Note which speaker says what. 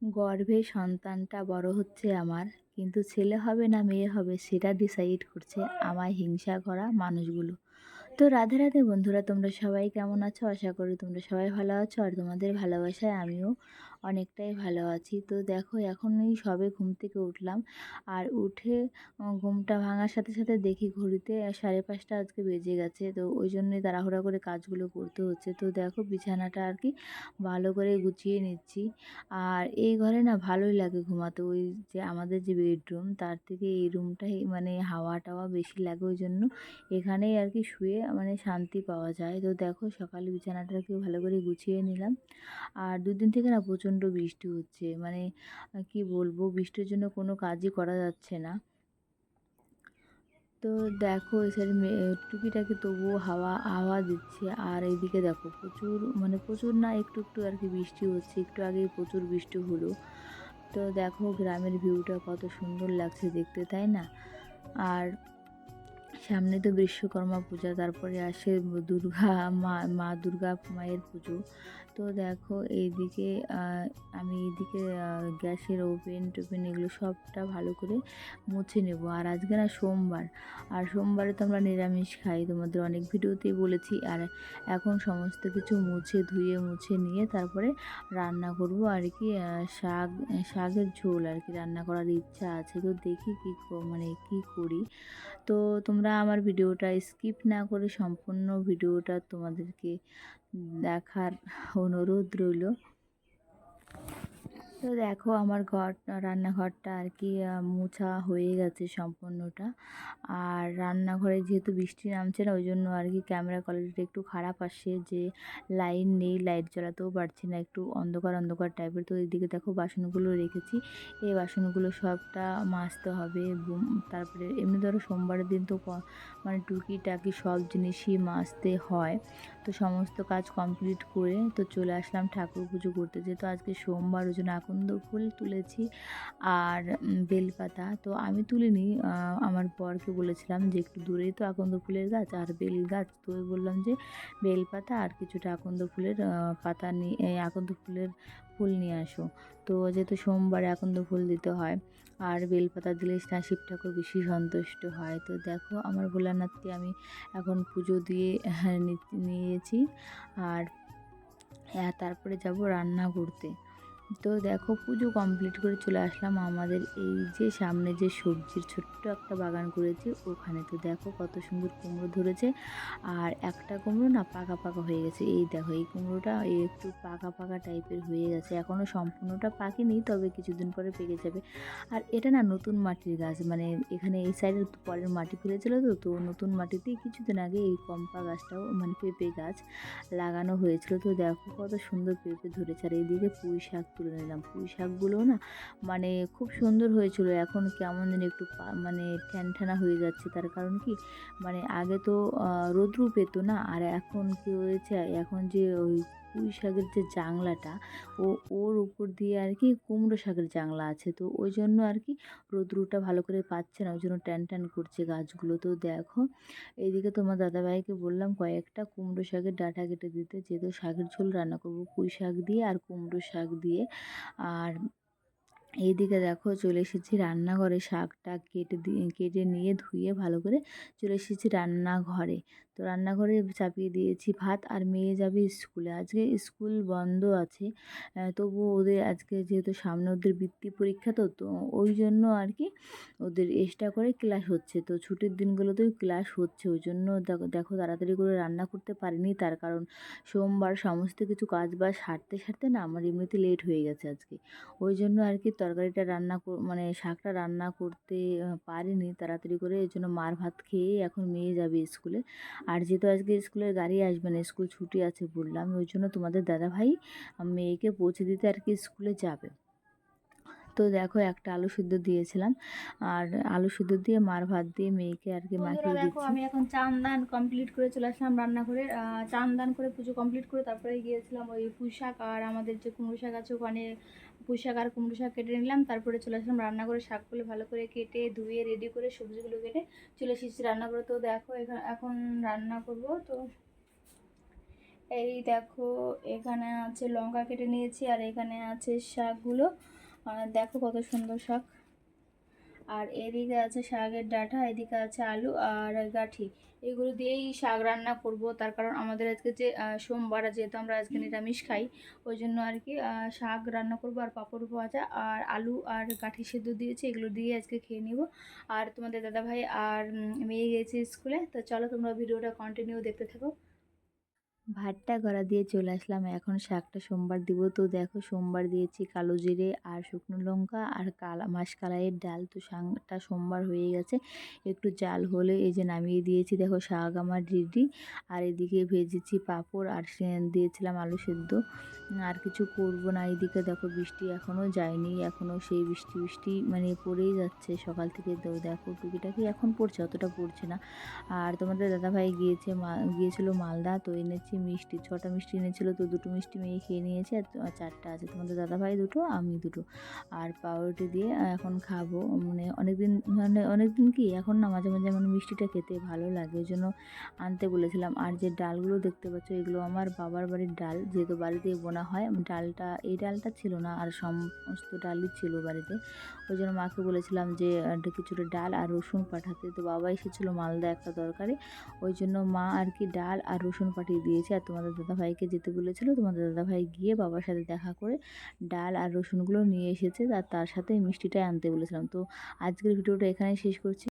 Speaker 1: গর্ভে সন্তানটা বড় হচ্ছে আমার, কিন্তু ছেলে হবে না মেয়ে হবে সেটা ডিসাইড করছে আমায় হিংসা করা মানুষগুলো। তো রাধে রাধে বন্ধুরা, তোমরা সবাই কেমন আছো? আশা করি তোমরা সবাই ভালো আছো, আর তোমাদের ভালোবাসায় আমিও অনেকটাই ভালো আছি। তো দেখো, এখনই সবে ঘুম থেকে উঠলাম, আর উঠে ঘুমটা ভাঙার সাথে সাথে দেখি ঘড়িতে 5:30 আজকে বেজে গেছে। তো ওই জন্যই তাড়াহুড়া করে কাজগুলো করতে হচ্ছে। তো দেখো, বিছানাটা আর কি ভালো করে গুছিয়ে নিচ্ছি। আর এই ঘরে না ভালোই লাগে ঘুমাতে, ওই যে আমাদের যে বেডরুম তার থেকে এই রুমটাই মানে হাওয়া টাওয়া বেশি লাগে, ওই জন্য এখানেই আর কি শুয়ে মানে শান্তি পাওয়া যায়। তো দেখো, সকালে বিছানাটাকে ভালো করে গুছিয়ে নিলাম। আর দুদিন থেকে না প্রচণ্ড বৃষ্টি হচ্ছে, মানে কি বলবো, বৃষ্টির জন্য কোনো কাজই করা যাচ্ছে না। তো দেখো, এই সাইড টুকিটাকি তবুও হাওয়া হাওয়া দিচ্ছে। আর এইদিকে দেখো, প্রচুর মানে প্রচুর না, একটু একটু আর কি বৃষ্টি হচ্ছে, একটু আগেই প্রচুর বৃষ্টি হলো। তো দেখো, গ্রামের ভিউটা কত সুন্দর লাগছে দেখতে, তাই না? আর সামনে তো বিশ্বকর্মা পূজা, তারপরে আসে দুর্গা মা দুর্গা মায়ের পুজো। তো দেখো এইদিকে আমি এইদিকে গ্যাসের ওভেন টোভেন এগুলো সবটা ভালো করে মুছে নেব। আর আজকে না সোমবার, আর সোমবারে তো আমরা নিরামিষ খাই, তোমাদের অনেক ভিডিওতেই বলেছি। আর এখন সমস্ত কিছু মুছে নিয়ে তারপরে রান্না করব আর কি। শাকের ঝোল আর কি রান্না করার ইচ্ছা আছে। তো দেখি মানে কি করি। তো তোমরা আমার ভিডিওটা স্কিপ না করে সম্পূর্ণ ভিডিওটা তোমাদেরকে দেখার অনুরোধ রইল। তো দেখো, আমার রান্নাঘরটা আর কি মোছা হয়ে গেছে সম্পূর্ণটা। আর রান্নাঘরে যেহেতু বৃষ্টি নামছে না, ওই জন্য আর কি ক্যামেরা কোয়ালিটিটা একটু খারাপ আসছে, যে লাইন নেই, লাইট জ্বালাতেও পারছি না, একটু অন্ধকার অন্ধকার টাইপের। তো এইদিকে দেখো বাসনগুলো রেখেছি, এই বাসনগুলো সবটা মাজতে হবে। তারপরে এমনি ধরো সোমবারের দিন তো মানে টুকিটাকি সব জিনিসই মাজতে হয়। তো সমস্ত কাজ কমপ্লিট করে তো চলে আসলাম ঠাকুর পুজো করতে। যেহেতু আজকে সোমবার, ওই জন্য আকন্দ ফুল তুলেছি আর বেলপাতা তো আমি তুলিনি। আমার বরকে বলেছিলাম যে একটু দূরেই তো আকন্দ ফুলের গাছ আর বেল গাছ, তো বললাম যে বেলপাতা আর কিছুটা আকন্দ ফুলের পাতা নিয়ে আকন্দ ফুলের ফুল নিয়ে আসো। তো যেহেতু সোমবারে আকন্দ ফুল দিতে হয়, আর বেলপাতা দিলে না শিব ঠাকুর বেশি সন্তুষ্ট হয়। তো দেখো, আমার ভোলানাথকে আমি এখন পুজো দিয়ে নিয়েছি। আর তারপরে যাব রান্না করতে। তো দেখো, পুজো কমপ্লিট করে চলে আসলাম আমাদের এই যে সামনে যে সবজির ছোট্ট একটা বাগান করেছি ওখানে। তো দেখো কত সুন্দর কুমড়ো ধরেছে, আর একটা কুমড়ো না পাকা পাকা হয়ে গেছে। এই দেখো, এই কুমড়োটা একটু পাকা পাকা টাইপের হয়ে গেছে, এখনও সম্পূর্ণটা পাকেনি, তবে কিছুদিন পরে পেকে যাবে। আর এটা না নতুন মাটির গাছ, মানে এখানে এই সাইডে পরের মাটি ফেলেছিল, তো নতুন মাটিতেই কিছুদিন আগে এই কম্পা গাছটাও মানে পেঁপে গাছ লাগানো হয়েছিল। তো দেখো কত সুন্দর পেঁপে ধরেছে। আর এইদিকে পুঁই শাক তুলে নিলাম, পুঁই শাকগুলোও না মানে খুব সুন্দর হয়েছিল, এখন কেমন যেন একটু মানে ঠ্যানঠ্যানা হয়ে যাচ্ছে। তার কারণ কি, মানে আগে তো রৌদ্র পেতো না, আর এখন কি হয়েছে, এখন যে ওই পুঁই শাকের যে জাংলাটা ওর উপর দিয়ে আর কি কুমড়ো শাকের জাংলা আছে, তো ওই জন্য আর কি রৌদ্রটা ভালো করে পাচ্ছে না, ওই জন্য ট্যান ট্যান করছে গাছগুলো। তো দেখো, এইদিকে তোমার দাদাভাইকে বললাম কয়েকটা কুমড়ো শাকের ডাঁটা কেটে দিতে, যেহেতু শাকের ঝোল রান্না করবো পুঁই শাক দিয়ে আর কুমড়ো শাক দিয়ে। আর এইদিকে দেখো, চলে এসেছি রান্নাঘরে, শাকটা কেটে নিয়ে ধুয়ে ভালো করে চলে এসেছি রান্নাঘরে। তো রান্নাঘরে চাপিয়ে দিয়েছি ভাত, আর মেয়ে যাবে স্কুলে, আজকে স্কুল বন্ধ আছে। তবুও ওদের আজকে যেহেতু সামনে ওদের বৃত্তি পরীক্ষা, তো তো ওই জন্য আর কি ওদের এক্সট্রা করে ক্লাস হচ্ছে। তো ছুটির দিনগুলোতেও ক্লাস হচ্ছে, ওই জন্য দেখো দেখো তাড়াতাড়ি করে রান্না করতে পারিনি, তার কারণ সোমবার সমস্ত কিছু কাজ বাজ সারতে সারতে না আমার এমনিতে লেট হয়ে গেছে আজকে। ওই জন্য আর কি তরকারিটা মানে শাকটা রান্না করতে পারিনি তাড়াতাড়ি করে, এই জন্য মার ভাত খেয়েই এখন মেয়ে যাবে স্কুলে। আর যেহেতু আজকে স্কুলের গাড়ি আসবে না, স্কুল ছুটি আছে বললাম, ওই জন্য তোমাদের দাদাভাই মেয়েকে পৌঁছে দিতে আর কি স্কুলে যাবে। তো দেখো, একটা আলু সিদ্ধ দিয়েছিলাম, আর আলু সিদ্ধ দিয়ে মার ভাত দিয়ে মেয়েকে আর কি মাখিয়ে
Speaker 2: দেখো,
Speaker 1: দিচ্ছি।
Speaker 2: আমি এখন চান দান কমপ্লিট করে চলে আসলাম রান্নাঘরে। চান দান করে পুজো কমপ্লিট করে তারপরে গিয়েছিলাম ওই পুঁই শাক আর আমাদের যে কুমড়ো শাক আছে ওখানে পুঁই শাক আর কুমড়ো শাক কেটে নিলাম। তারপরে চলে আসলাম রান্নাঘরে, শাকগুলো ভালো করে কেটে ধুয়ে রেডি করে সবজিগুলো কেটে চলে এসেছি রান্নাঘরে। তো দেখো, এখন রান্না করব। তো এই দেখো, এখানে আছে লঙ্কা কেটে নিয়েছি, আর এখানে আছে শাকগুলো। দেখো কত সুন্দর শাক। আর এদিকে আছে শাকের ডাঁটা, এদিকে আছে আলু আর গাঁঠি। এগুলো দিয়েই শাক রান্না করব, তার কারণ আমাদের আজকে যে সোমবার, যেহেতু আমরা আজকে নিরামিষ খাই, ওই জন্য আর কি শাক রান্না করব আর পাঁপড় ভাজা আর আলু আর গাঁঠি সেদ্ধ দিয়েছি, এগুলো দিয়ে আজকে খেয়ে নিব। আর তোমাদের দাদাভাই আর মেয়ে গেছে স্কুলে। তো চলো তোমরা ভিডিওটা কন্টিনিউ দেখতে থাকো।
Speaker 1: ভাতটা গড়া দিয়ে চলে আসলাম, এখন শাকটা সোমবার দিব। তো দেখো, সোমবার দিয়েছি কালো জিরে আর শুকনো লঙ্কা আর মাসকলাইয়ের ডাল। তো শাকটা সোমবার হয়ে গেছে, একটু জাল হলে এই যে নামিয়ে দিয়েছি। দেখো শাক আমার রেডি। আর এদিকে ভেজেছি পাঁপড় আর দিয়েছিলাম আলু সেদ্ধ। আর কিছু করব না। এদিকে দেখো বৃষ্টি এখনও যায়নি, এখনও সেই বৃষ্টি বৃষ্টি মানে পড়েই যাচ্ছে সকাল থেকে। তো দেখো টুকিটাকি এখন পড়ছে, অতটা পড়ছে না। আর তোমাদের দাদাভাই গিয়েছিল মালদা, তো এনেছি মিষ্টি, 6টা মিষ্টি এনেছিল। তো 2টো মিষ্টি মেয়ে খেয়ে নিয়েছে, আর 4টা আছে। তোমাদের দাদাভাই 2টো, আমি 2টো। আর পাউরুটি দিয়ে এখন খাবো। মানে অনেকদিন কি এখন না মাঝে মাঝে মানে মিষ্টিটা খেতে ভালো লাগে, ওই জন্য আনতে বলেছিলাম। আর যে ডালগুলো দেখতে পাচ্ছ, এগুলো আমার বাবার বাড়ির ডাল, যেহেতু বাড়িতে বোনা হয়। এই ডালটা ছিল না, আর সমস্ত ডালই ছিল বাড়িতে। ওই জন্য মাকে বলেছিলাম যে কিছুটা ডাল আর রসুন পাঠাতে। তো বাবা এসেছিলো মালদা একটা দরকারে, ওই জন্য মা আর কি ডাল আর রসুন পাঠিয়ে দিয়েছে। আর তোমাদের দাদাভাইকে যেতে বলেছিল, তোমাদের দাদাভাই গিয়ে বাবার সাথে দেখা করে ডাল আর রসুনগুলো নিয়ে এসেছে, আর তার সাথে মিষ্টিটাই আনতে বলেছিলাম। তো আজকের ভিডিওটা এখানেই শেষ করছি।